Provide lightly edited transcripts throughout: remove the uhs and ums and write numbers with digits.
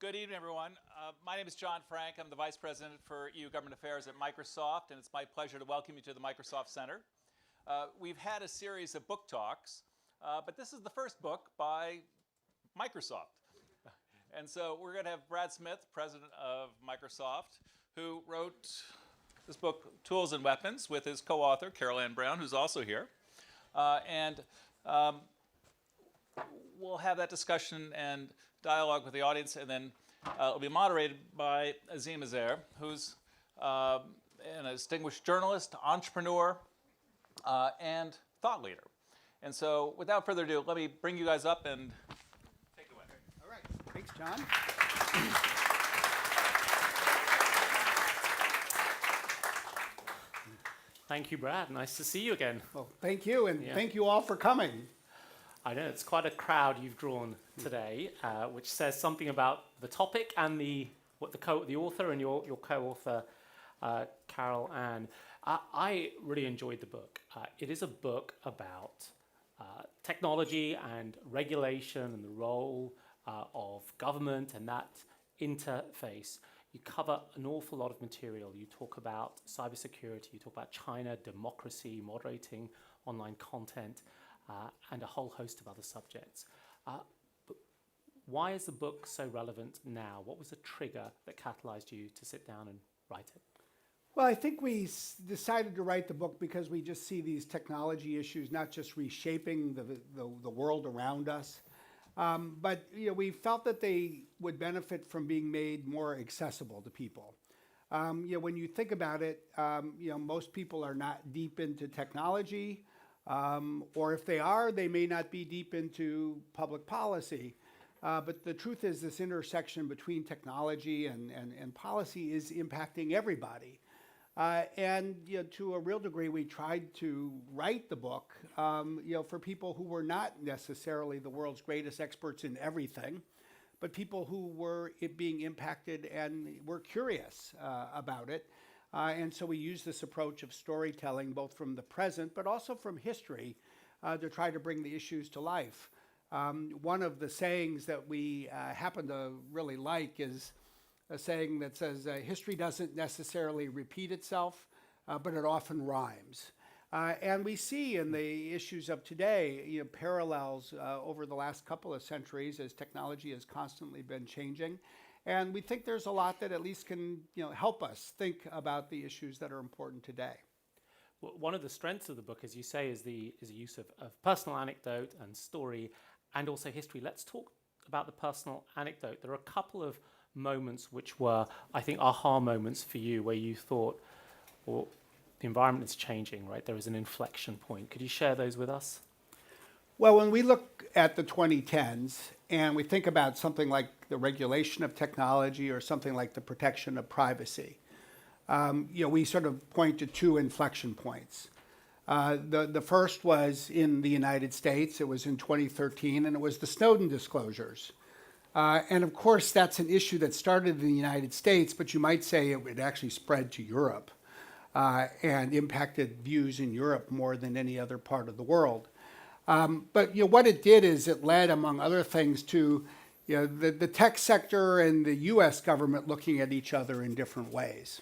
Good evening, everyone. My name is John Frank. I'm the Vice President for EU Government Affairs at Microsoft, and it's my pleasure to welcome you to the Microsoft Center. We've had a series of book talks, but this is the first book by Microsoft. And so we're going to have Brad Smith, President of Microsoft, who wrote this book, Tools and Weapons, with his co-author, Carol Ann Brown, who's also here. We'll have that discussion and dialogue with the audience, and then it'll be moderated by Azeem Azhar, who's a distinguished journalist, entrepreneur, and thought leader. And so without further ado, let me bring you guys up and take it away. All right. Thanks, John. Thank you, Brad. Nice to see you again. Well, thank you, and thank you all for coming. I know it's quite a crowd you've drawn today, which says something about the topic and the author and your co-author, Carol Ann. I really enjoyed the book. It is a book about technology and regulation and the role of government and that interface. You cover an awful lot of material. You talk about cybersecurity, you talk about China, democracy, moderating online content, and a whole host of other subjects. But why is the book so relevant now? What was the trigger that catalyzed you to sit down and write it? Well, I think we decided to write the book because we just see these technology issues not just reshaping the world around us, but we felt that they would benefit from being made more accessible to people. When you think about it, most people are not deep into technology. Or if they are, they may not be deep into public policy. But the truth is this intersection between technology and policy is impacting everybody. And to a real degree, we tried to write the book for people who were not necessarily the world's greatest experts in everything, but people who were being impacted and were curious about it. And so we use this approach of storytelling, both from the present, but also from history, to try to bring the issues to life. One of the sayings that we happen to really like is a saying that says, history doesn't necessarily repeat itself, but it often rhymes. And we see in the issues of today, parallels over the last couple of centuries as technology has constantly been changing. And we think there's a lot that at least can help us think about the issues that are important today. Well, one of the strengths of the book, as you say, is the use of personal anecdote and story and also history. Let's talk about the personal anecdote. There are a couple of moments which were, I think, aha moments for you where you thought, well, the environment is changing, right? There is an inflection point. Could you share those with us? Well, when we look at the 2010s and we think about something like the regulation of technology or something like the protection of privacy, we sort of point to two inflection points. The first was in the United States. It was in 2013, and it was the Snowden disclosures. And of course, that's an issue that started in the United States, but you might say it actually spread to Europe and impacted views in Europe more than any other part of the world. But what it did is it led, among other things, to the tech sector and the U.S. government looking at each other in different ways.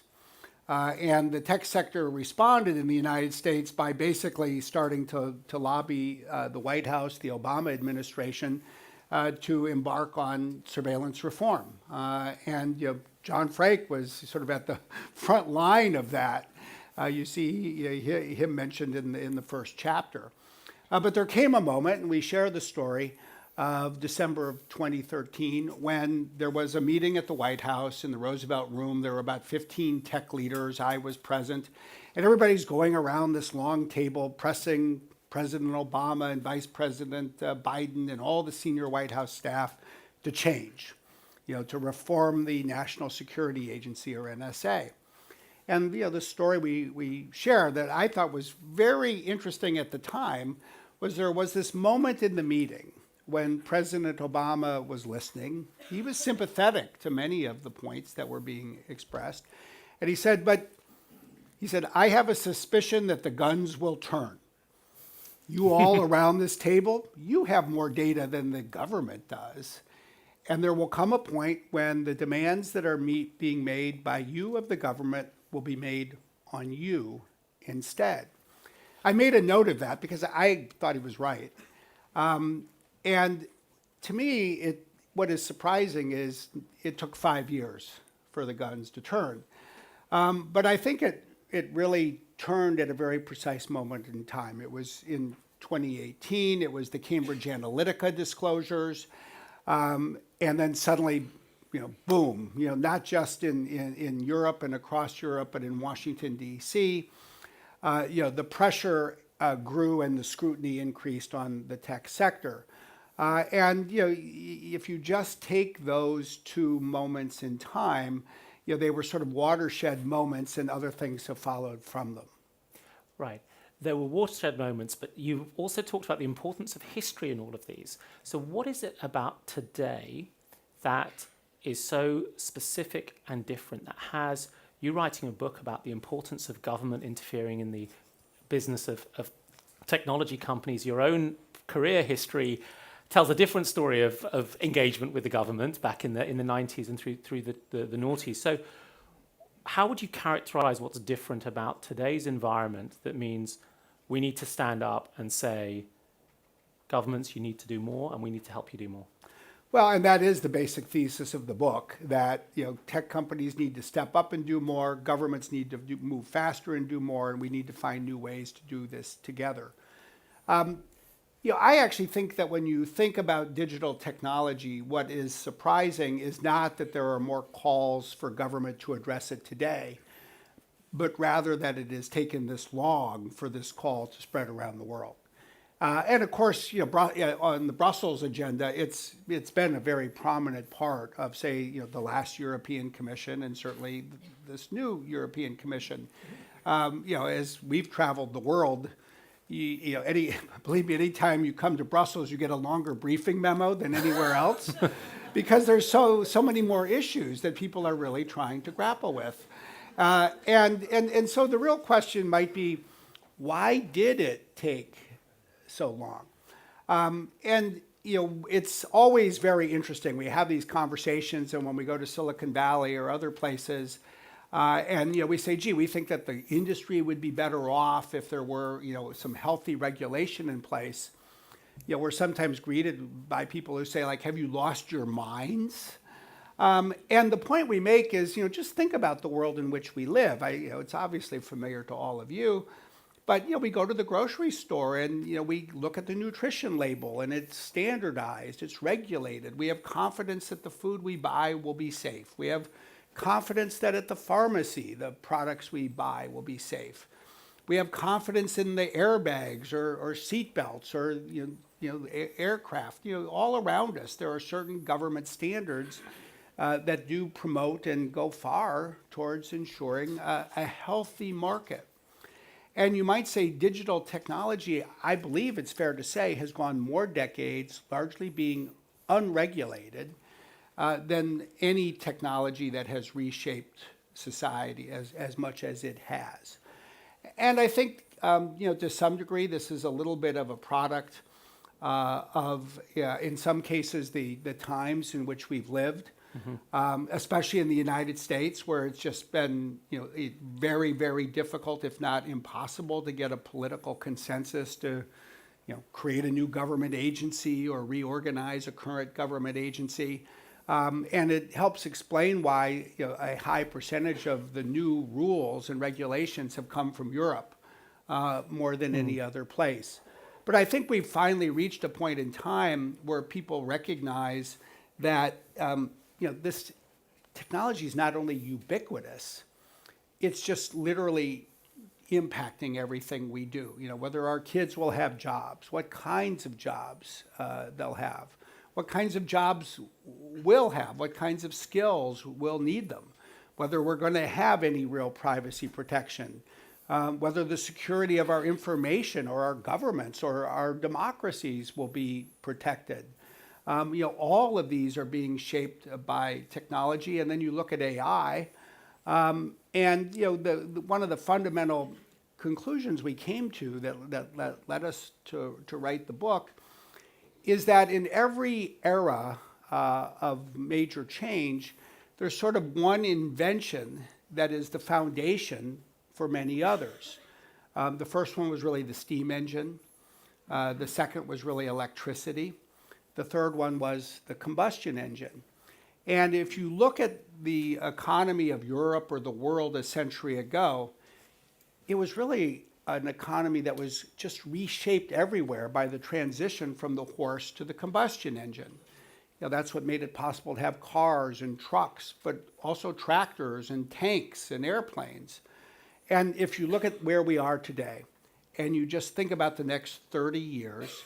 And the tech sector responded in the United States by basically starting to lobby the White House, the Obama administration, to embark on surveillance reform. And John Frank was sort of at the front line of that. You see him mentioned in the first chapter. But there came a moment, and we share the story of December of 2013, when there was a meeting at the White House in the Roosevelt Room. There were about 15 tech leaders. I was present. And everybody's going around this long table, pressing President Obama and Vice President Biden and all the senior White House staff to change, to reform the National Security Agency, or NSA. And the story we share that I thought was very interesting at the time was there was this moment in the meeting when President Obama was listening. He was sympathetic to many of the points that were being expressed. And he said, I have a suspicion that the guns will turn. You all around this table, you have more data than the government does. And there will come a point when the demands that are being made by you of the government will be made on you instead. I made a note of that because I thought he was right. And to me, what is surprising is it took 5 years for the guns to turn. But I think it really turned at a very precise moment in time. It was in 2018. It was the Cambridge Analytica disclosures. And then suddenly, boom, not just in Europe and across Europe, but in Washington, D.C., the pressure grew and the scrutiny increased on the tech sector. And if you just take those two moments in time, they were sort of watershed moments, and other things have followed from them. Right. There were watershed moments, but you also talked about the importance of history in all of these. So what is it about today that is so specific and different, that has you writing a book about the importance of government interfering in the business of technology companies? Your own career history tells a different story of engagement with the government back in the 90s and through the noughties. So how would you characterize what's different about today's environment that means we need to stand up and say, governments, you need to do more, and we need to help you do more? Well, and that is the basic thesis of the book, that tech companies need to step up and do more, governments need to move faster and do more, and we need to find new ways to do this together. I actually think that when you think about digital technology, what is surprising is not that there are more calls for government to address it today, but rather that it has taken this long for this call to spread around the world. And of course, on the Brussels agenda, it's been a very prominent part of, say, the last European Commission, and certainly this new European Commission. As we've traveled the world, believe me, anytime you come to Brussels, you get a longer briefing memo than anywhere else, because there's so many more issues that people are really trying to grapple with. And so the real question might be, why did it take so long? It's always very interesting. We have these conversations, and when we go to Silicon Valley or other places, and we say, gee, we think that the industry would be better off if there were some healthy regulation in place. We're sometimes greeted by people who say, like, have you lost your minds? And the point we make is, just think about the world in which we live. It's obviously familiar to all of you, but we go to the grocery store and we look at the nutrition label, and it's standardized, it's regulated. We have confidence that the food we buy will be safe. We have confidence that at the pharmacy the products we buy will be safe. We have confidence in the airbags or seat belts or aircraft. All around us there are certain government standards that do promote and go far towards ensuring a healthy market. And you might say digital technology, I believe it's fair to say, has gone more decades largely being unregulated than any technology that has reshaped society as much as it has. And I think, to some degree, this is a little bit of a product of, in some cases, the times in which we've lived, especially in the United States, where it's just been, very, very difficult, if not impossible, to get a political consensus to, create a new government agency or reorganize a current government agency. And it helps explain why a high percentage of the new rules and regulations have come from Europe more than any other place. But I think we've finally reached a point in time where people recognize that this technology is not only ubiquitous, it's just literally impacting everything we do. Whether our kids will have jobs, what kinds of jobs they'll have, what kinds of jobs we'll have, what kinds of skills we'll need them, whether we're going to have any real privacy protection, whether the security of our information or our governments or our democracies will be protected. All of these are being shaped by technology. And then you look at AI, and one of the fundamental conclusions we came to that led us to write the book is that in every era of major change, there's sort of one invention that is the foundation for many others. The first one was really the steam engine. The second was really electricity. The third one was the combustion engine. And if you look at the economy of Europe or the world a century ago, it was really an economy that was just reshaped everywhere by the transition from the horse to the combustion engine. That's what made it possible to have cars and trucks, but also tractors and tanks and airplanes. And if you look at where we are today, and you just think about the next 30 years,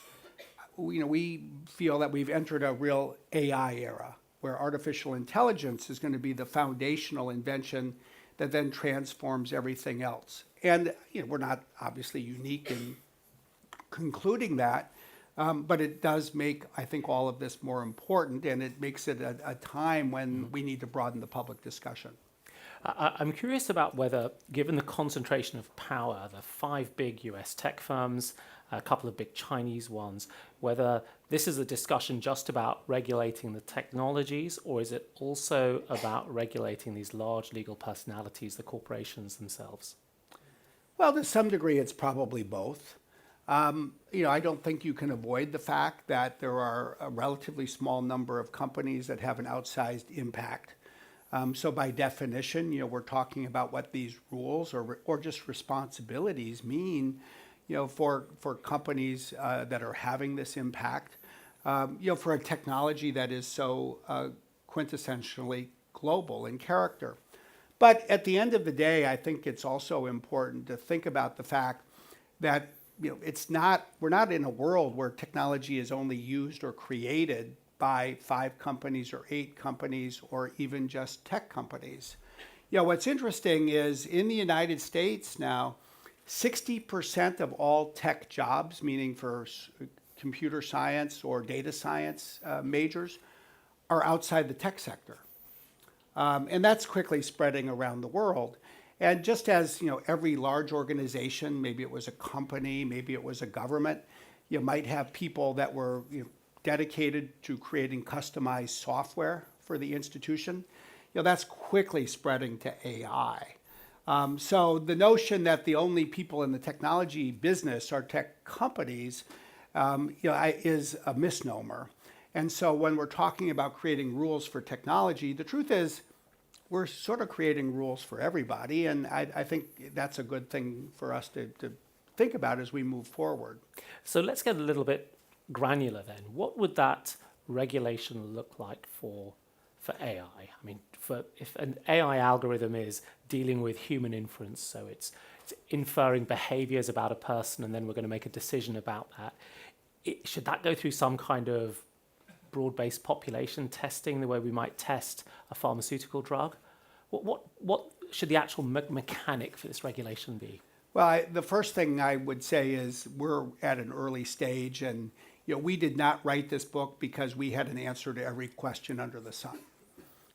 we feel that we've entered a real AI era, where artificial intelligence is going to be the foundational invention that then transforms everything else. And we're not obviously unique in concluding that, but it does make, I think, all of this more important, and it makes it a time when we need to broaden the public discussion. I'm curious about whether, given the concentration of power, the 5 big US tech firms, a couple of big Chinese ones, whether this is a discussion just about regulating the technologies, or is it also about regulating these large legal personalities, the corporations themselves? Well, to some degree, it's probably both. I don't think you can avoid the fact that there are a relatively small number of companies that have an outsized impact. So by definition, we're talking about what these rules or just responsibilities mean, for companies that are having this impact, for a technology that is so quintessentially global in character. But at the end of the day, I think it's also important to think about the fact that we're not in a world where technology is only used or created by 5 companies or 8 companies or even just tech companies. What's interesting is in the United States now, 60% of all tech jobs, meaning for computer science or data science majors, are outside the tech sector. And that's quickly spreading around the world. And just as every large organization, maybe it was a company, maybe it was a government, you might have people that were dedicated to creating customized software for the institution. That's quickly spreading to AI. So the notion that the only people in the technology business are tech companies, is a misnomer. And so when we're talking about creating rules for technology, the truth is we're sort of creating rules for everybody, and I think that's a good thing for us to think about as we move forward. So let's get a little bit granular then. What would that regulation look like for AI? I mean, if an AI algorithm is dealing with human inference, so it's inferring behaviors about a person, and then we're going to make a decision about that, should that go through some kind of broad-based population testing, the way we might test a pharmaceutical drug? What should the actual mechanic for this regulation be? Well, the first thing I would say is we're at an early stage, and we did not write this book because we had an answer to every question under the sun.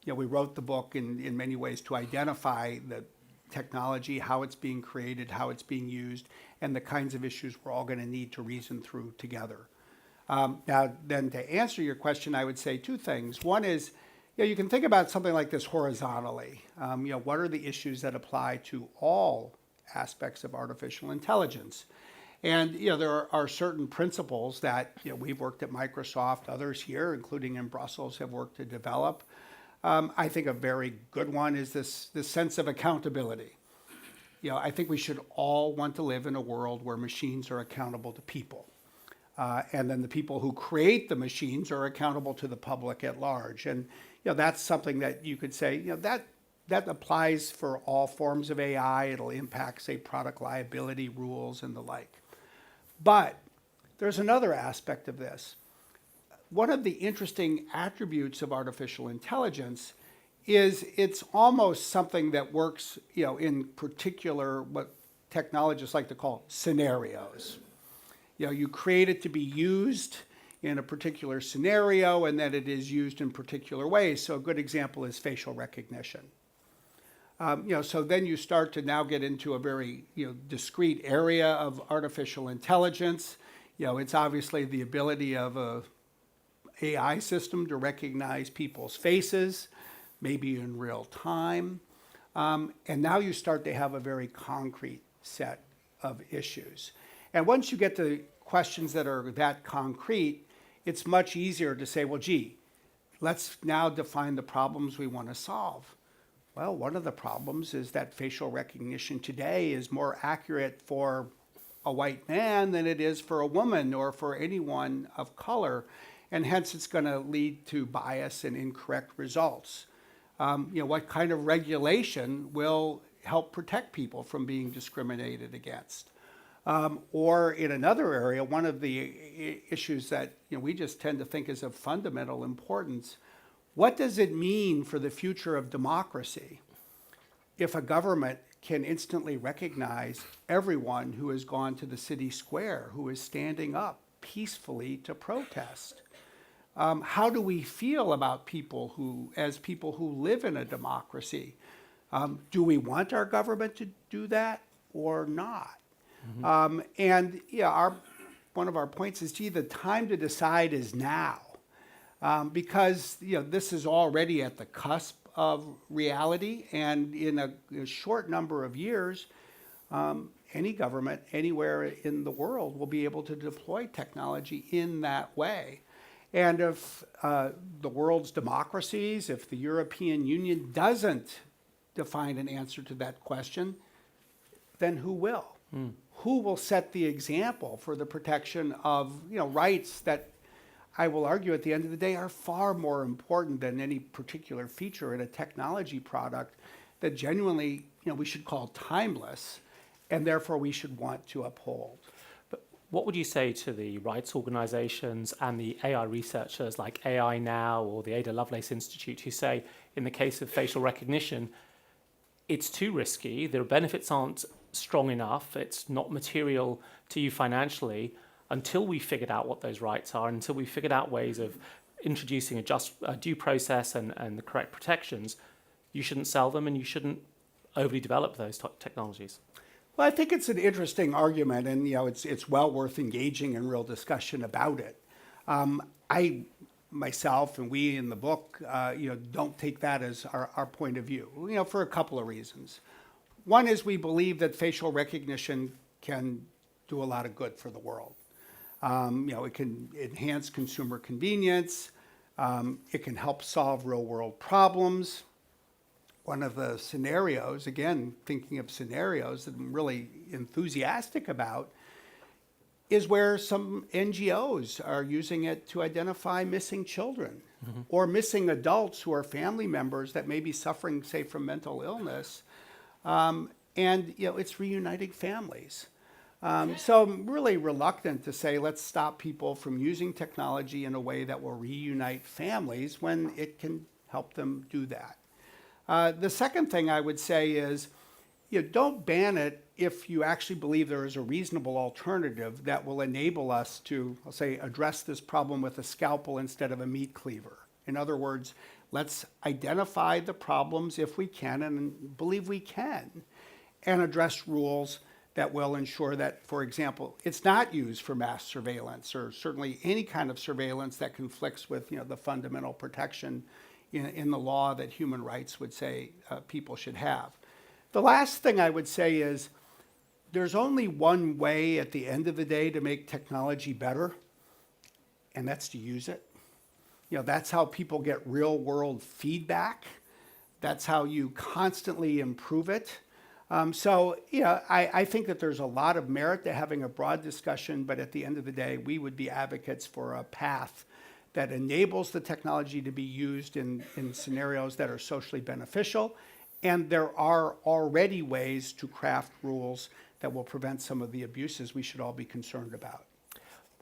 We wrote the book in many ways to identify the technology, how it's being created, how it's being used, and the kinds of issues we're all going to need to reason through together. Now, then to answer your question, I would say 2 things. One is, you can think about something like this horizontally. What are the issues that apply to all aspects of artificial intelligence? And there are certain principles that we've worked at Microsoft, others here, including in Brussels, have worked to develop. I think a very good one is this sense of accountability. I think we should all want to live in a world where machines are accountable to people. And then the people who create the machines are accountable to the public at large. And that's something that you could say, that applies for all forms of AI. It'll impact, say, product liability rules and the like. But there's another aspect of this. One of the interesting attributes of artificial intelligence is it's almost something that works, in particular what technologists like to call scenarios. You create it to be used in a particular scenario, and then it is used in particular ways. So a good example is facial recognition. So then you start to now get into a very discrete area of artificial intelligence. It's obviously the ability of AI system to recognize people's faces, maybe in real time. And now you start to have a very concrete set of issues. And once you get to questions that are that concrete, it's much easier to say, well, gee, let's now define the problems we want to solve. Well, one of the problems is that facial recognition today is more accurate for a white man than it is for a woman or for anyone of color, and hence it's going to lead to bias and incorrect results. What kind of regulation will help protect people from being discriminated against? Or in another area, one of the issues that we just tend to think is of fundamental importance, what does it mean for the future of democracy if a government can instantly recognize everyone who has gone to the city square, who is standing up peacefully to protest? How do we feel about people who live in a democracy? Do we want our government to do that or not? One of our points is, gee, the time to decide is now, because this is already at the cusp of reality, and in a short number of years, any government anywhere in the world will be able to deploy technology in that way. And if the world's democracies, if the European Union doesn't define an answer to that question, then who will? Who will set the example for the protection of rights that I will argue at the end of the day are far more important than any particular feature in a technology product that genuinely we should call timeless, and therefore we should want to uphold. But what would you say to the rights organizations and the AI researchers like AI Now or the Ada Lovelace Institute who say, in the case of facial recognition, it's too risky, their benefits aren't strong enough, it's not material to you financially, until we figured out what those rights are, until we figured out ways of introducing a due process and the correct protections, you shouldn't sell them and you shouldn't overly develop those technologies? Well, I think it's an interesting argument, and it's well worth engaging in real discussion about it. I myself and we in the book, don't take that as our point of view, for a couple of reasons. One is we believe that facial recognition can do a lot of good for the world. It can enhance consumer convenience. It can help solve real world problems. One of the scenarios, again, thinking of scenarios that I'm really enthusiastic about, is where some NGOs are using it to identify missing children or missing adults who are family members that may be suffering, say, from mental illness. It's reuniting families. So I'm really reluctant to say, let's stop people from using technology in a way that will reunite families when it can help them do that. The second thing I would say is, don't ban it if you actually believe there is a reasonable alternative that will enable us to, I'll say, address this problem with a scalpel instead of a meat cleaver. In other words, let's identify the problems if we can, and believe we can, and address rules that will ensure that, for example, it's not used for mass surveillance or certainly any kind of surveillance that conflicts with the fundamental protection in the law that human rights would say people should have. The last thing I would say is there's only one way at the end of the day to make technology better, and that's to use it. That's how people get real world feedback. That's how you constantly improve it. I think that there's a lot of merit to having a broad discussion, but at the end of the day, we would be advocates for a path that enables the technology to be used in scenarios that are socially beneficial. And there are already ways to craft rules that will prevent some of the abuses we should all be concerned about.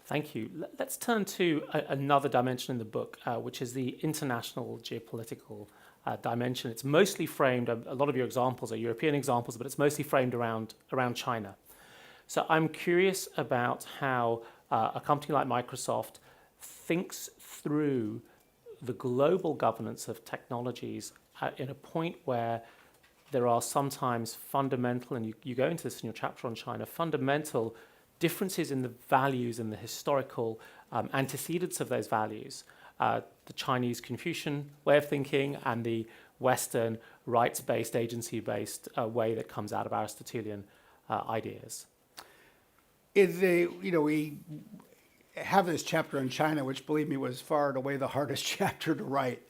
Thank you. Let's turn to another dimension in the book, which is the international geopolitical dimension. It's mostly framed, a lot of your examples are European examples, but it's mostly framed around China. So I'm curious about how a company like Microsoft thinks through the global governance of technologies in a point where there are sometimes fundamental, and you go into this in your chapter on China, fundamental differences in the values and the historical antecedents of those values the Chinese Confucian way of thinking and the Western rights-based, agency-based way that comes out of Aristotelian ideas. We have this chapter on China, which, believe me, was far and away the hardest chapter to write.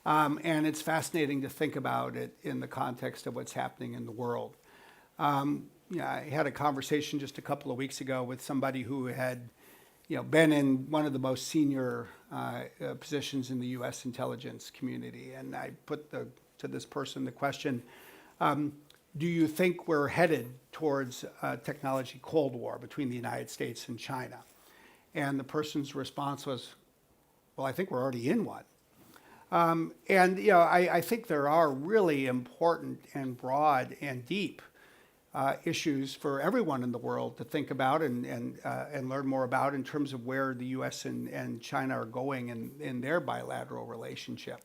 And it's fascinating to think about it in the context of what's happening in the world. I had a conversation just a couple of weeks ago with somebody who had been in one of the most senior positions in the U.S. intelligence community. And I put to this person the question, do you think we're headed towards a technology Cold War between the United States and China? And the person's response was, well, I think we're already in one. I think there are really important and broad and deep issues for everyone in the world to think about and learn more about in terms of where the U.S. and China are going in their bilateral relationship.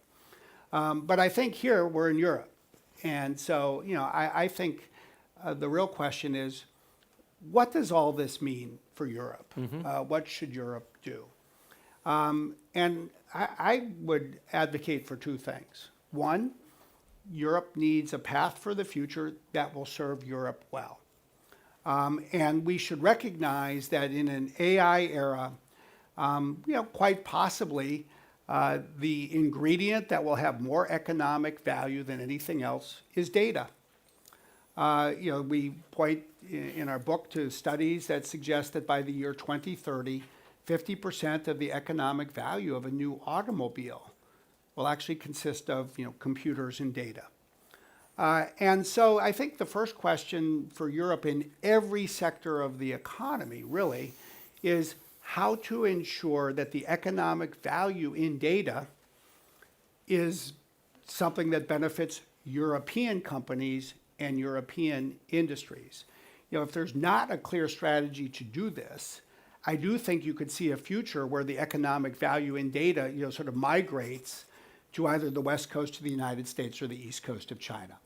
But I think here we're in Europe. And so, I think the real question is, what does all this mean for Europe? What should Europe do? And I would advocate for two things. One, Europe needs a path for the future that will serve Europe well. And we should recognize that in an AI era, quite possibly the ingredient that will have more economic value than anything else is data. We point in our book to studies that suggest that by the year 2030, 50% of the economic value of a new automobile will actually consist of computers and data. And so I think the first question for Europe in every sector of the economy really is how to ensure that the economic value in data is something that benefits European companies and European industries. If there's not a clear strategy to do this, I do think you could see a future where the economic value in data, sort of migrates to either the West Coast of the United States or the East Coast of China.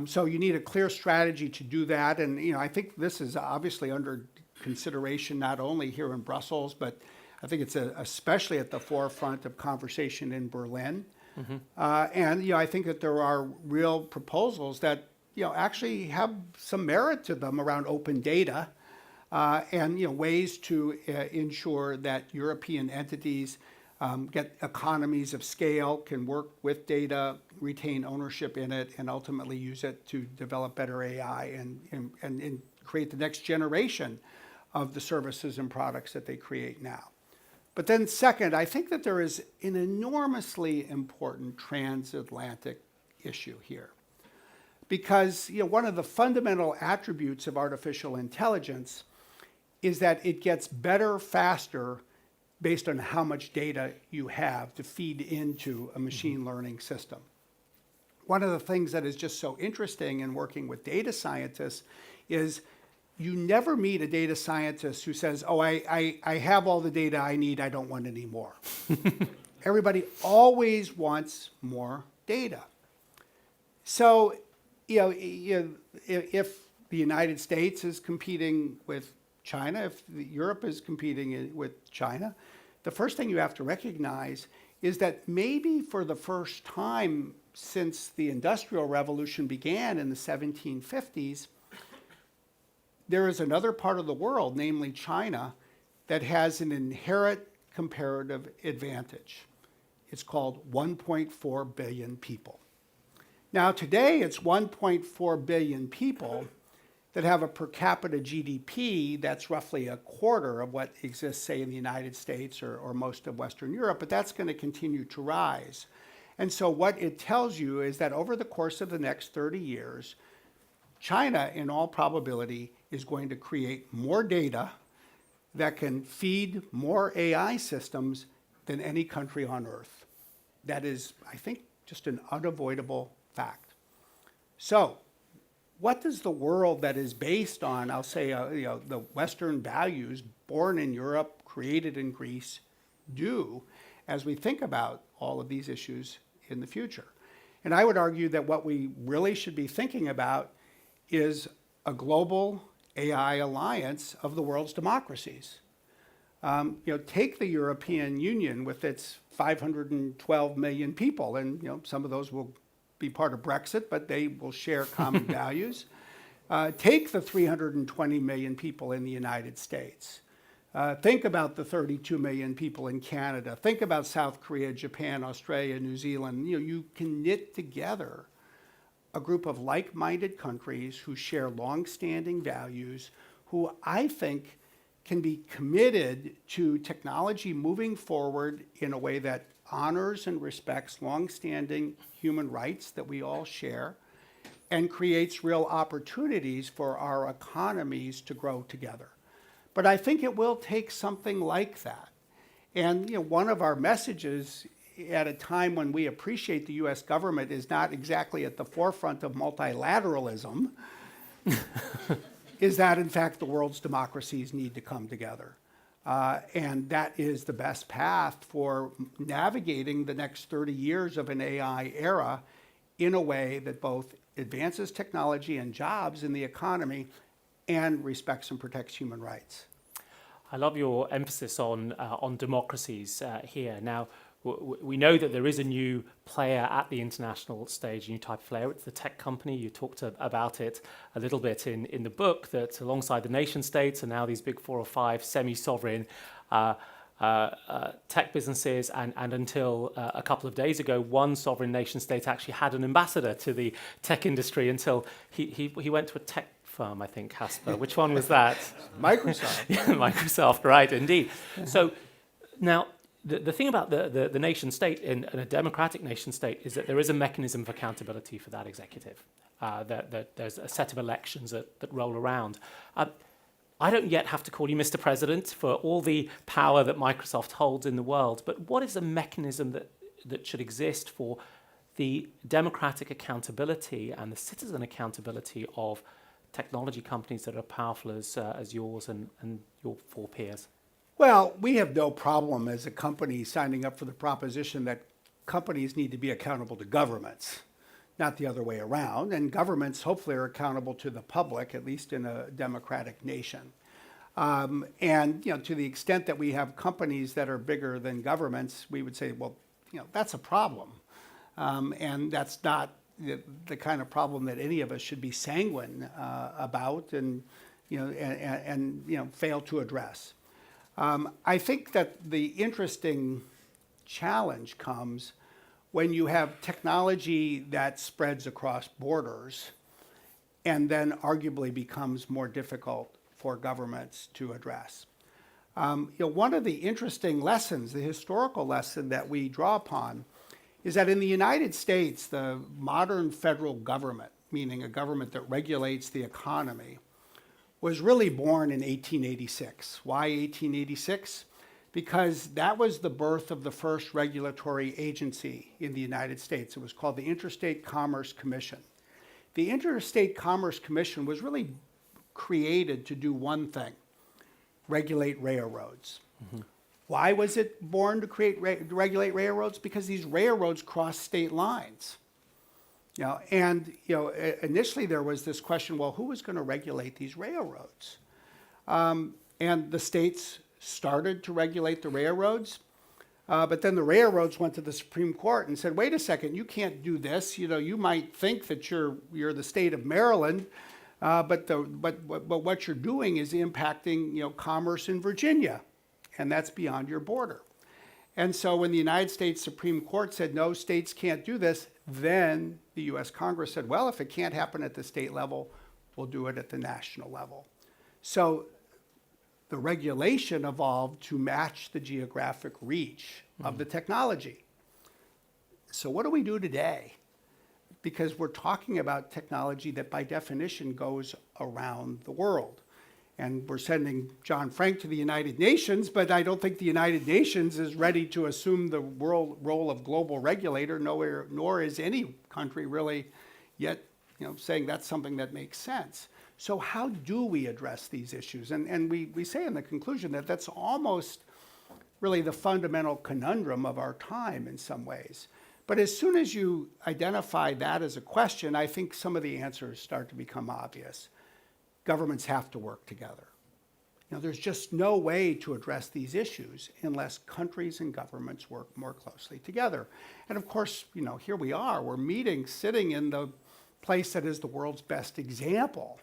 So you need a clear strategy to do that. And, I think this is obviously under consideration not only here in Brussels, but I think it's especially at the forefront of conversation in Berlin. And, I think that there are real proposals that, actually have some merit to them around open data. And ways to ensure that European entities get economies of scale, can work with data, retain ownership in it, and ultimately use it to develop better AI and create the next generation of the services and products that they create now. But then second, I think that there is an enormously important transatlantic issue here. Because one of the fundamental attributes of artificial intelligence is that it gets better faster based on how much data you have to feed into a machine learning system. One of the things that is just so interesting in working with data scientists is you never meet a data scientist who says, oh, I have all the data I need, I don't want any more. Everybody always wants more data. So, if the United States is competing with China, if Europe is competing with China, the first thing you have to recognize is that maybe for the first time since the Industrial Revolution began in the 1750s, there is another part of the world, namely China, that has an inherent comparative advantage. It's called 1.4 billion people. Now today it's 1.4 billion people that have a per capita GDP that's roughly a quarter of what exists, say, in the United States or most of Western Europe, but that's going to continue to rise. And so what it tells you is that over the course of the next 30 years, China, in all probability, is going to create more data that can feed more AI systems than any country on Earth. That is, I think, just an unavoidable fact. So, what does the world that is based on, I'll say, the Western values, born in Europe, created in Greece, do as we think about all of these issues in the future? And I would argue that what we really should be thinking about is a global AI alliance of the world's democracies. Take the European Union with its 512 million people, and some of those will be part of Brexit, but they will share common values. Take the 320 million people in the United States. Think about the 32 million people in Canada. Think about South Korea, Japan, Australia, New Zealand. You can knit together a group of like-minded countries who share long-standing values, who I think can be committed to technology moving forward in a way that honors and respects long-standing human rights that we all share and creates real opportunities for our economies to grow together. But I think it will take something like that. And one of our messages at a time when we appreciate the US government is not exactly at the forefront of multilateralism, is that in fact the world's democracies need to come together. And that is the best path for navigating the next 30 years of an AI era in a way that both advances technology and jobs in the economy and respects and protects human rights. I love your emphasis on democracies here. Now, we know that there is a new player at the international stage, a new type of player. It's the tech company. You talked about it a little bit in the book, that alongside the nation states and now these big 4 or 5 semi-sovereign tech businesses, and until a couple of days ago, one sovereign nation state actually had an ambassador to the tech industry until he went to a tech firm, I think, Hasper. Which one was that? Microsoft. Yeah, Microsoft, right, indeed. So now, the thing about the nation state in a democratic nation state is that there is a mechanism for accountability for that executive. That there's a set of elections that roll around. I don't yet have to call you Mr. President for all the power that Microsoft holds in the world, but what is the mechanism that should exist for the democratic accountability and the citizen accountability of technology companies that are powerful as yours and your 4 peers? Well, we have no problem as a company signing up for the proposition that companies need to be accountable to governments, not the other way around. And governments hopefully are accountable to the public, at least in a democratic nation. And to the extent that we have companies that are bigger than governments, we would say, well, that's a problem. And that's not the kind of problem that any of us should be sanguine about and fail to address. I think that the interesting challenge comes when you have technology that spreads across borders and then arguably becomes more difficult for governments to address. One of the interesting lessons, the historical lesson that we draw upon, is that in the United States, the modern federal government, meaning a government that regulates the economy, was really born in 1886. Why 1886? Because that was the birth of the first regulatory agency in the United States. It was called the Interstate Commerce Commission. The Interstate Commerce Commission was really created to do one thing: regulate railroads. Mm-hmm. Why was it born to regulate railroads? Because these railroads cross state lines. Initially there was this question, well, who was going to regulate these railroads? And the states started to regulate the railroads, but then the railroads went to the Supreme Court and said, wait a second, you can't do this. You might think that you're the state of Maryland, but what you're doing is impacting commerce in Virginia, and that's beyond your border. And so when the United States Supreme Court said, no, states can't do this, then the US Congress said, well, if it can't happen at the state level, we'll do it at the national level. So the regulation evolved to match the geographic reach of the technology. So what do we do today? Because we're talking about technology that by definition goes around the world. And we're sending John Frank to the United Nations, but I don't think the United Nations is ready to assume the role of global regulator, nor is any country really yet saying that's something that makes sense. So how do we address these issues? And we say in the conclusion that that's almost really the fundamental conundrum of our time in some ways. But as soon as you identify that as a question, I think some of the answers start to become obvious. Governments have to work together. there's just no way to address these issues unless countries and governments work more closely together. And of course, here we are, we're meeting, sitting in the place that is the world's best example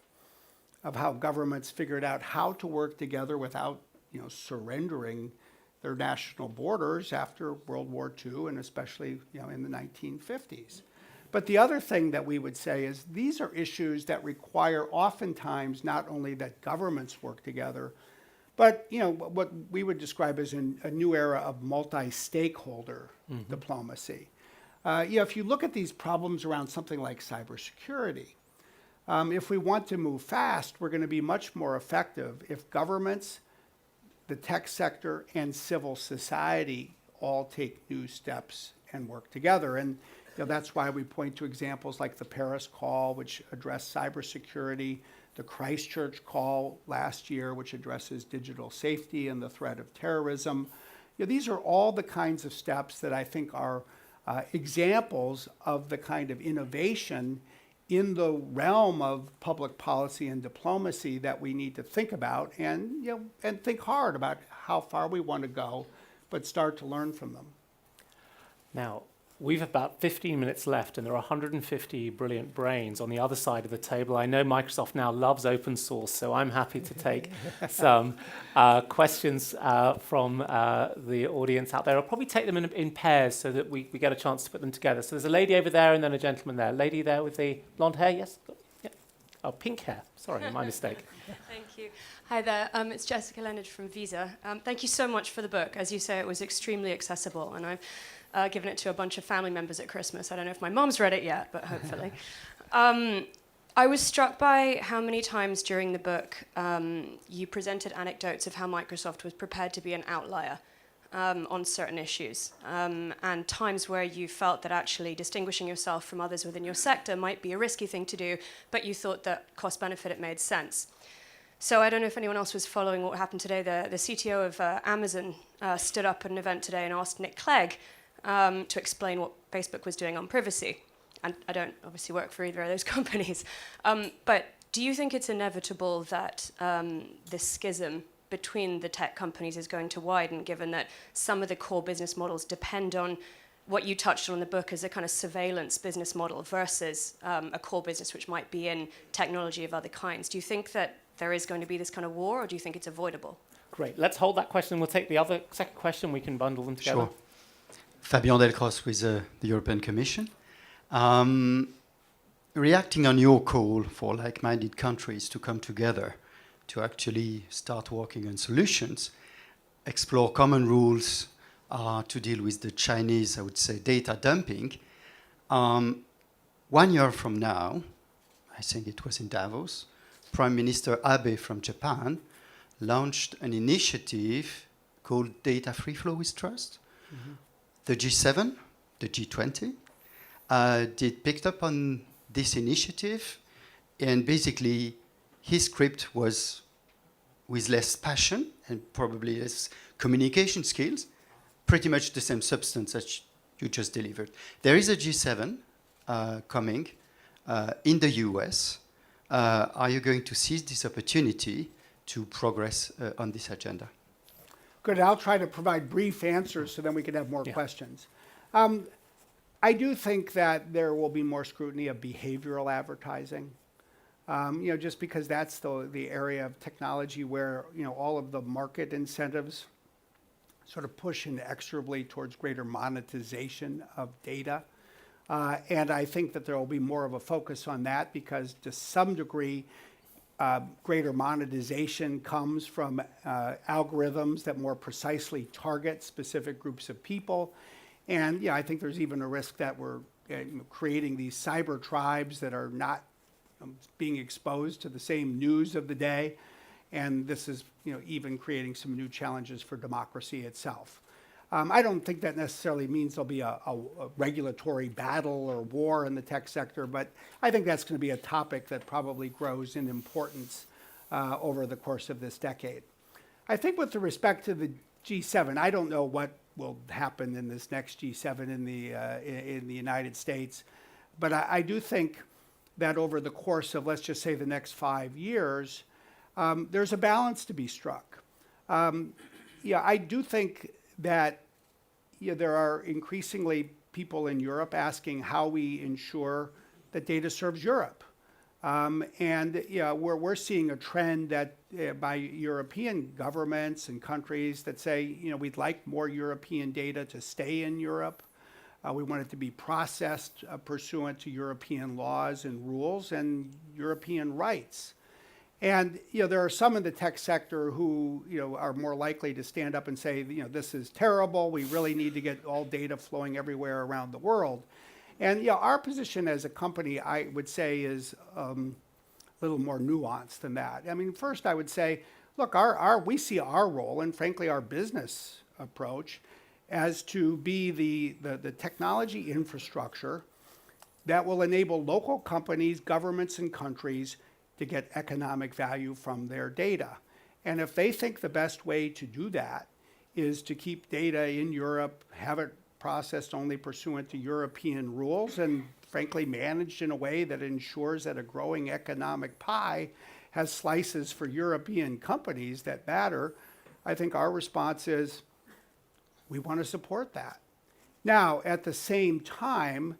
of how governments figured out how to work together without, surrendering their national borders after World War II and especially, in the 1950s. But the other thing that we would say is these are issues that require oftentimes not only that governments work together, but what we would describe as a new era of multi-stakeholder diplomacy. If you look at these problems around something like cybersecurity, if we want to move fast, we're going to be much more effective if governments, the tech sector, and civil society all take new steps and work together. And that's why we point to examples like the Paris call, which addressed cybersecurity, the Christchurch call last year, which addresses digital safety and the threat of terrorism. These are all the kinds of steps that I think are examples of the kind of innovation in the realm of public policy and diplomacy that we need to think about and think hard about how far we want to go, but start to learn from them. Now, we've about 15 minutes left, and there are 150 brilliant brains on the other side of the table. I know Microsoft now loves open source, so I'm happy to take some questions from the audience out there. I'll probably take them in pairs so that we get a chance to put them together. So there's a lady over there and then a gentleman there. Lady there with the blonde hair, yes? Yeah. Oh, pink hair. Sorry, my mistake. Thank you. Hi there. It's Jessica Leonard from Visa. Thank you so much for the book. As you say, it was extremely accessible, and I've given it to a bunch of family members at Christmas. I don't know if my mom's read it yet, but hopefully. I was struck by how many times during the book you presented anecdotes of how Microsoft was prepared to be an outlier on certain issues, and times where you felt that actually distinguishing yourself from others within your sector might be a risky thing to do, but you thought that cost-benefit, it made sense. So I don't know if anyone else was following what happened today. The CTO of Amazon stood up at an event today and asked Nick Clegg to explain what Facebook was doing on privacy. And I don't obviously work for either of those companies. But do you think it's inevitable that this schism between the tech companies is going to widen, given that some of the core business models depend on what you touched on in the book as a kind of surveillance business model versus a core business which might be in technology of other kinds? Do you think that there is going to be this kind of war, or do you think it's avoidable? Great. Let's hold that question. We'll take the second question. We can bundle them together. Sure. Fabien Delcros with the European Commission. Reacting on your call for like-minded countries to come together to actually start working on solutions, explore common rules to deal with the Chinese, I would say, data dumping. 1 year from now, I think it was in Davos, Prime Minister Abe from Japan launched an initiative called Data Free Flow with Trust. Mm-hmm. The G7, the G20, picked up on this initiative, and basically his script was with less passion and probably less communication skills, pretty much the same substance that you just delivered. There is a G7 coming in the US. Are you going to seize this opportunity to progress on this agenda? Good. I'll try to provide brief answers so then we can have more questions. I do think that there will be more scrutiny of behavioral advertising, just because that's the area of technology where all of the market incentives sort of push inexorably towards greater monetization of data. And I think that there will be more of a focus on that because to some degree, greater monetization comes from algorithms that more precisely target specific groups of people. And I think there's even a risk that we're creating these cyber tribes that are not being exposed to the same news of the day. And this is even creating some new challenges for democracy itself. I don't think that necessarily means there'll be a regulatory battle or war in the tech sector, but I think that's going to be a topic that probably grows in importance over the course of this decade. I think with respect to the G7, I don't know what will happen in this next G7 in the United States, but I do think that over the course of, let's just say, the next 5 years, there's a balance to be struck. Yeah, I do think that there are increasingly people in Europe asking how we ensure that data serves Europe. And we're seeing a trend that by European governments and countries that say, we'd like more European data to stay in Europe. We want it to be processed pursuant to European laws and rules and European rights. And there are some in the tech sector who are more likely to stand up and say, this is terrible. We really need to get all data flowing everywhere around the world. And our position as a company, I would say, is a little more nuanced than that. I mean, first I would say, look, we see our role and frankly our business approach as to be the technology infrastructure that will enable local companies, governments, and countries to get economic value from their data. And if they think the best way to do that is to keep data in Europe, have it processed only pursuant to European rules, and frankly managed in a way that ensures that a growing economic pie has slices for European companies that matter, I think our response is we want to support that. Now, at the same time,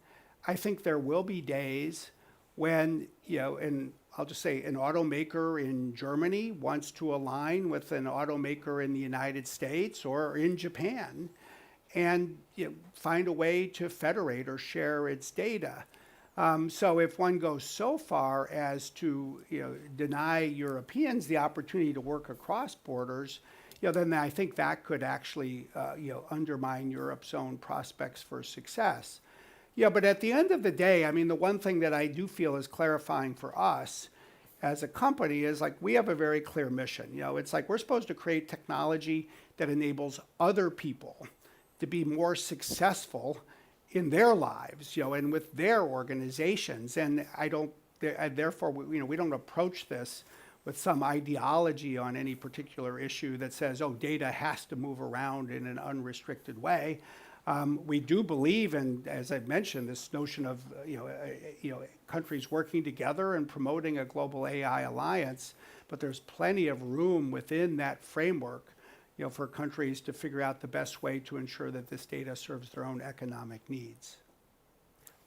I think there will be days when, and I'll just say an automaker in Germany wants to align with an automaker in the United States or in Japan and find a way to federate or share its data. So if one goes so far as to deny Europeans the opportunity to work across borders, then I think that could actually undermine Europe's own prospects for success. But at the end of the day, I mean, the one thing that I do feel is clarifying for us as a company is like we have a very clear mission. It's like we're supposed to create technology that enables other people to be more successful in their lives, and with their organizations. And therefore, we don't approach this with some ideology on any particular issue that says, oh, data has to move around in an unrestricted way. We do believe in, as I've mentioned, this notion of countries working together and promoting a global AI alliance, but there's plenty of room within that framework for countries to figure out the best way to ensure that this data serves their own economic needs.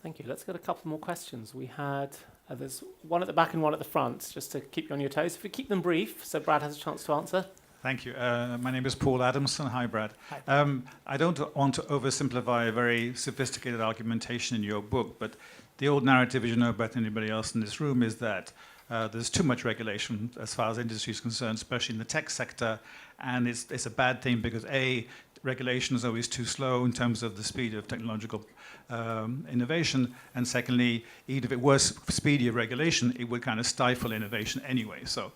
Thank you. Let's get a couple more questions. We had, there's one at the back and one at the front, just to keep you on your toes. If we keep them brief, so Brad has a chance to answer. Thank you. My name is Paul Adamson. Hi, Brad. Hi. I don't want to oversimplify a very sophisticated argumentation in your book, but the old narrative, as you know better than anybody else in this room, is that there's too much regulation as far as industry is concerned, especially in the tech sector, and it's a bad thing because A, regulation is always too slow in terms of the speed of technological innovation, and secondly, even if it was speedier regulation, it would kind of stifle innovation anyway. So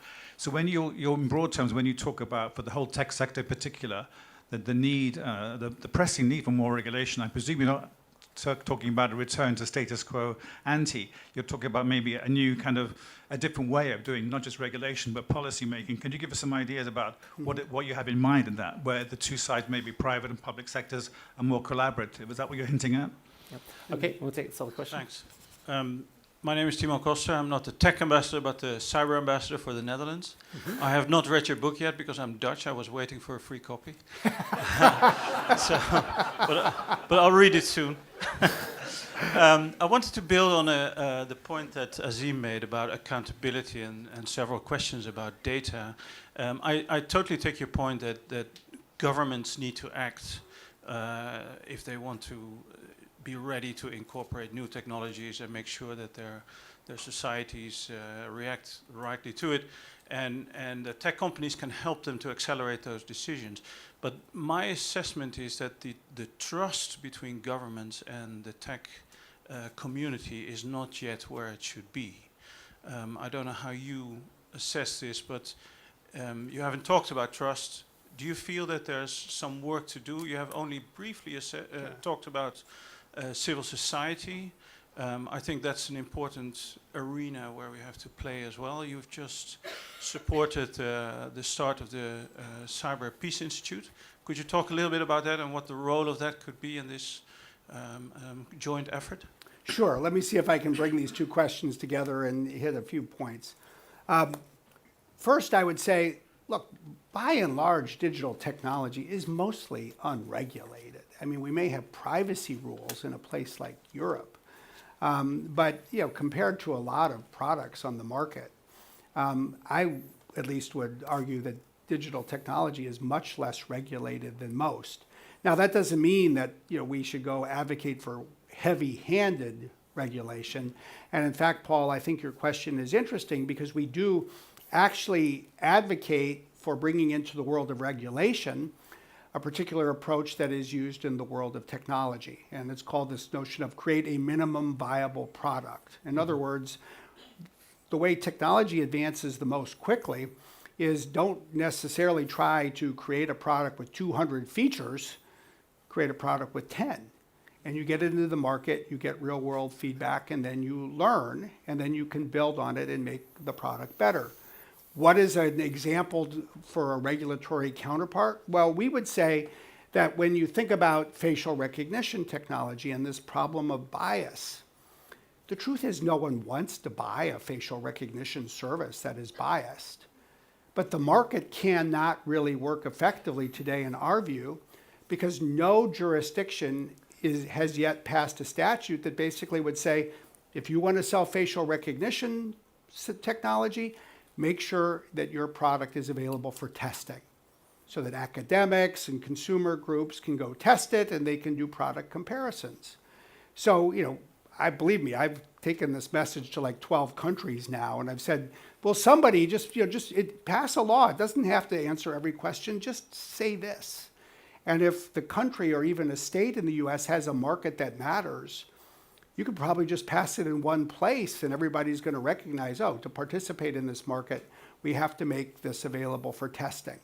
when you're in broad terms, when you talk about, for the whole tech sector in particular, the need, the pressing need for more regulation, I presume you're not talking about a return to status quo ante. You're talking about maybe a new kind of, a different way of doing not just regulation, but policy making. Can you give us some ideas about what you have in mind in that, where the two sides, maybe private and public sectors, are more collaborative? Is that what you're hinting at? Yep. Okay, we'll take this other question. Thanks. My name is Timo Koster. I'm not the tech ambassador, but the cyber ambassador for the Netherlands. I have not read your book yet because I'm Dutch. I was waiting for a free copy. But I'll read it soon. I wanted to build on the point that Azeem made about accountability and several questions about data. I totally take your point that governments need to act if they want to be ready to incorporate new technologies and make sure that their societies react rightly to it, and the tech companies can help them to accelerate those decisions. But my assessment is that the trust between governments and the tech community is not yet where it should be. I don't know how you assess this, but you haven't talked about trust. Do you feel that there's some work to do? You have only briefly talked about civil society. I think that's an important arena where we have to play as well. You've just supported the start of the Cyber Peace Institute. Could you talk a little bit about that and what the role of that could be in this joint effort? Sure. Let me see if I can bring these two questions together and hit a few points. First, I would say, look, by and large, digital technology is mostly unregulated. I mean, we may have privacy rules in a place like Europe, but compared to a lot of products on the market, I at least would argue that digital technology is much less regulated than most. Now, that doesn't mean that we should go advocate for heavy-handed regulation. And in fact, Paul, I think your question is interesting because we do actually advocate for bringing into the world of regulation a particular approach that is used in the world of technology. And it's called this notion of create a minimum viable product. In other words, the way technology advances the most quickly is don't necessarily try to create a product with 200 features, create a product with 10. And you get it into the market, you get real world feedback, and then you learn, and then you can build on it and make the product better. What is an example for a regulatory counterpart? Well, we would say that when you think about facial recognition technology and this problem of bias, the truth is no one wants to buy a facial recognition service that is biased. But the market cannot really work effectively today, in our view, because no jurisdiction has yet passed a statute that basically would say, if you want to sell facial recognition technology, make sure that your product is available for testing so that academics and consumer groups can go test it and they can do product comparisons. So, believe me, I've taken this message to like 12 countries now, and I've said, well, somebody just pass a law. It doesn't have to answer every question. Just say this. And if the country or even a state in the US has a market that matters, you could probably just pass it in one place and everybody's going to recognize, to participate in this market, we have to make this available for testing.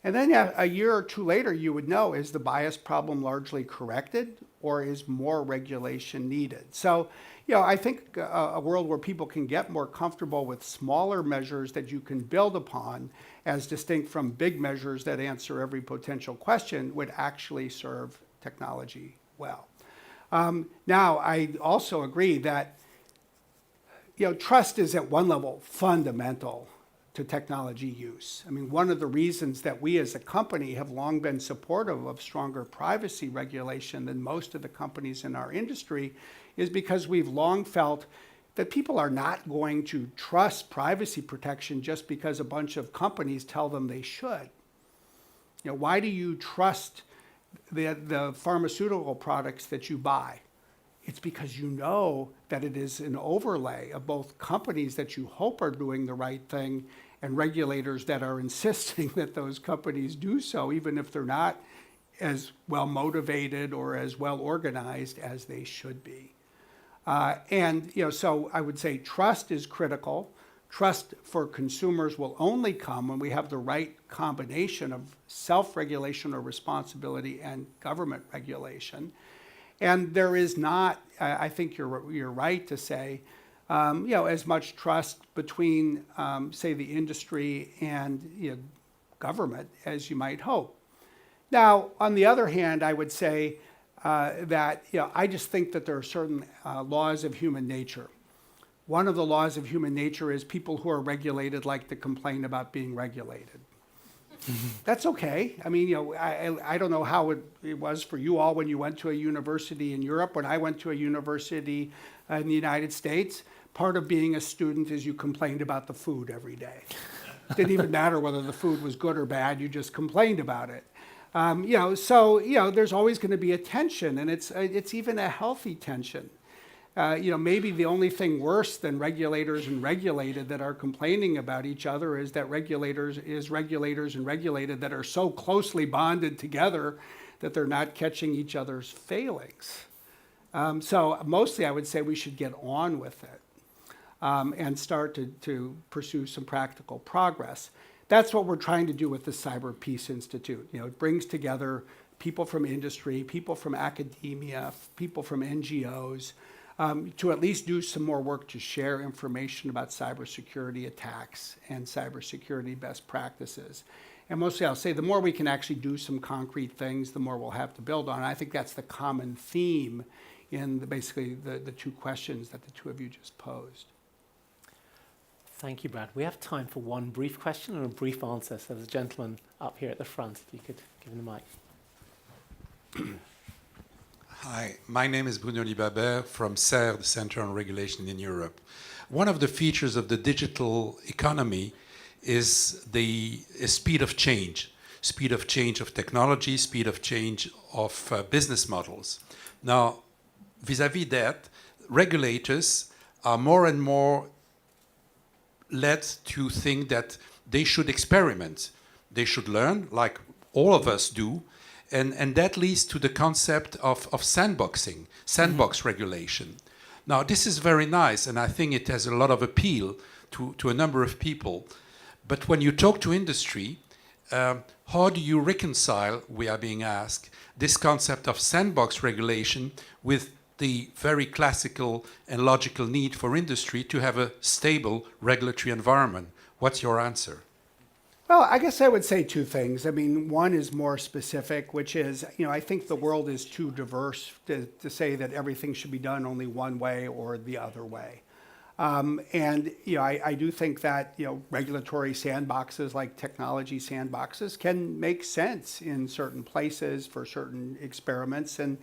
And then a year or two later, you would know, is the bias problem largely corrected or is more regulation needed? So, I think a world where people can get more comfortable with smaller measures that you can build upon as distinct from big measures that answer every potential question would actually serve technology well. Now, I also agree that trust is at one level fundamental to technology use. I mean, one of the reasons that we as a company have long been supportive of stronger privacy regulation than most of the companies in our industry is because we've long felt that people are not going to trust privacy protection just because a bunch of companies tell them they should. Why do you trust the pharmaceutical products that you buy? It's because you know that it is an overlay of both companies that you hope are doing the right thing and regulators that are insisting that those companies do so, even if they're not as well motivated or as well organized as they should be. So I would say trust is critical. Trust for consumers will only come when we have the right combination of self-regulation or responsibility and government regulation. And there is not, I think you're right to say, as much trust between, say, the industry and government as you might hope. Now, on the other hand, I would say that I just think that there are certain laws of human nature. One of the laws of human nature is people who are regulated like to complain about being regulated. That's okay. I mean, I don't know how it was for you all when you went to a university in Europe. When I went to a university in the United States, part of being a student is you complained about the food every day. It didn't even matter whether the food was good or bad, you just complained about it. There's always going to be a tension, and it's even a healthy tension. Maybe the only thing worse than regulators and regulated that are complaining about each other is that regulators and regulated that are so closely bonded together that they're not catching each other's failings. So mostly I would say we should get on with it and start to pursue some practical progress. That's what we're trying to do with the Cyber Peace Institute. It brings together people from industry, people from academia, people from NGOs, to at least do some more work to share information about cybersecurity attacks and cybersecurity best practices. And mostly I'll say the more we can actually do some concrete things, the more we'll have to build on. And I think that's the common theme in basically the two questions that the two of you just posed. Thank you, Brad. We have time for one brief question and a brief answer. So there's a gentleman up here at the front, if you could give him the mic. Hi, my name is Bruno Libabert from CER, the Center on Regulation in Europe. One of the features of the digital economy is the speed of change of technology, speed of change of business models. Now, vis-à-vis that, regulators are more and more led to think that they should experiment. They should learn, like all of us do, and that leads to the concept of sandbox regulation. Now, this is very nice, and I think it has a lot of appeal to a number of people. But when you talk to industry, how do you reconcile, we are being asked, this concept of sandbox regulation with the very classical and logical need for industry to have a stable regulatory environment? What's your answer? Well, I guess I would say two things. I mean, one is more specific, which is, I think the world is too diverse to say that everything should be done only one way or the other way. I do think that, regulatory sandboxes like technology sandboxes can make sense in certain places for certain experiments. And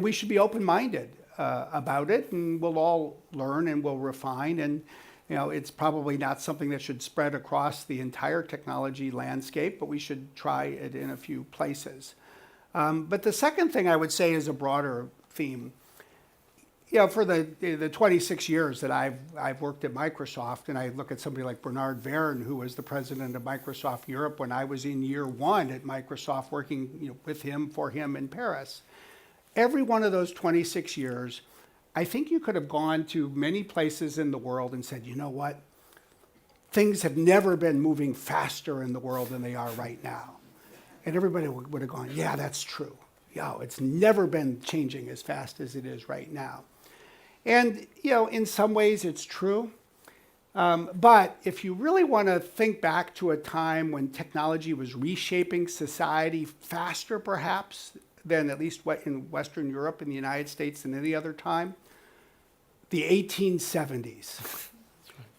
we should be open-minded about it, and we'll all learn and we'll refine. And it's probably not something that should spread across the entire technology landscape, but we should try it in a few places. But the second thing I would say is a broader theme. For the 26 years that I've worked at Microsoft, and I look at somebody like Bernard Verne, who was the president of Microsoft Europe when I was in year one at Microsoft working with him, for him in Paris. Every one of those 26 years, I think you could have gone to many places in the world and said, you know what? Things have never been moving faster in the world than they are right now. And everybody would have gone, yeah, that's true. Yeah, it's never been changing as fast as it is right now. And, in some ways it's true. But if you really want to think back to a time when technology was reshaping society faster, perhaps, than at least in Western Europe and the United States than any other time, the 1870s.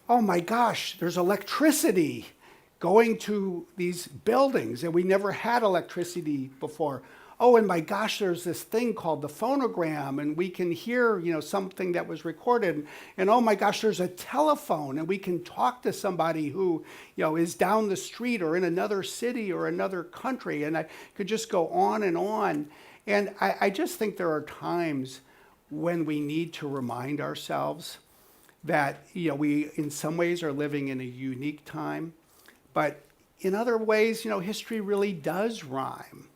Oh my gosh, there's electricity going to these buildings, and we never had electricity before. Oh, and my gosh, there's this thing called the phonogram, and we can hear, something that was recorded. And oh my gosh, there's a telephone, and we can talk to somebody who, is down the street or in another city or another country. And I could just go on and on. And I just think there are times when we need to remind ourselves that, we in some ways are living in a unique time, but in other ways, history really does rhyme.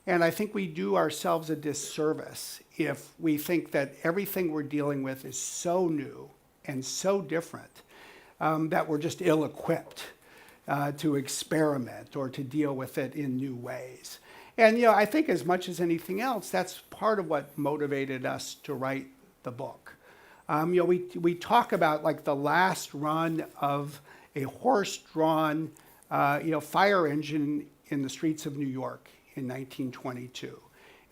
And I think we do ourselves a disservice if we think that everything we're dealing with is so new and so different that we're just ill-equipped to experiment or to deal with it in new ways. And I think as much as anything else, that's part of what motivated us to write the book. We talk about like the last run of a horse-drawn fire engine in the streets of New York in 1922,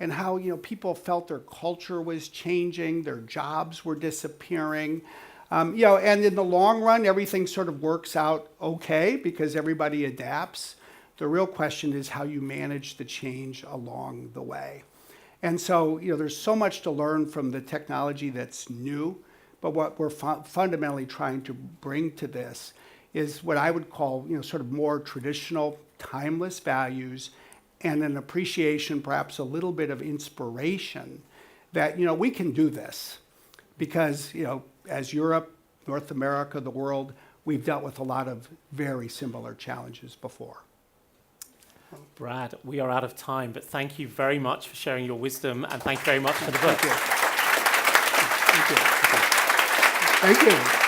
and how people felt their culture was changing, their jobs were disappearing, and in the long run, everything sort of works out okay because everybody adapts. The real question is how you manage the change along the way. And so, there's so much to learn from the technology that's new, but what we're fundamentally trying to bring to this is what I would call, sort of more traditional, timeless values and an appreciation, perhaps a little bit of inspiration that, we can do this because, as Europe, North America, the world, we've dealt with a lot of very similar challenges before. Brad, we are out of time, but thank you very much for sharing your wisdom, and thank you very much for the book. Thank you. Thank you.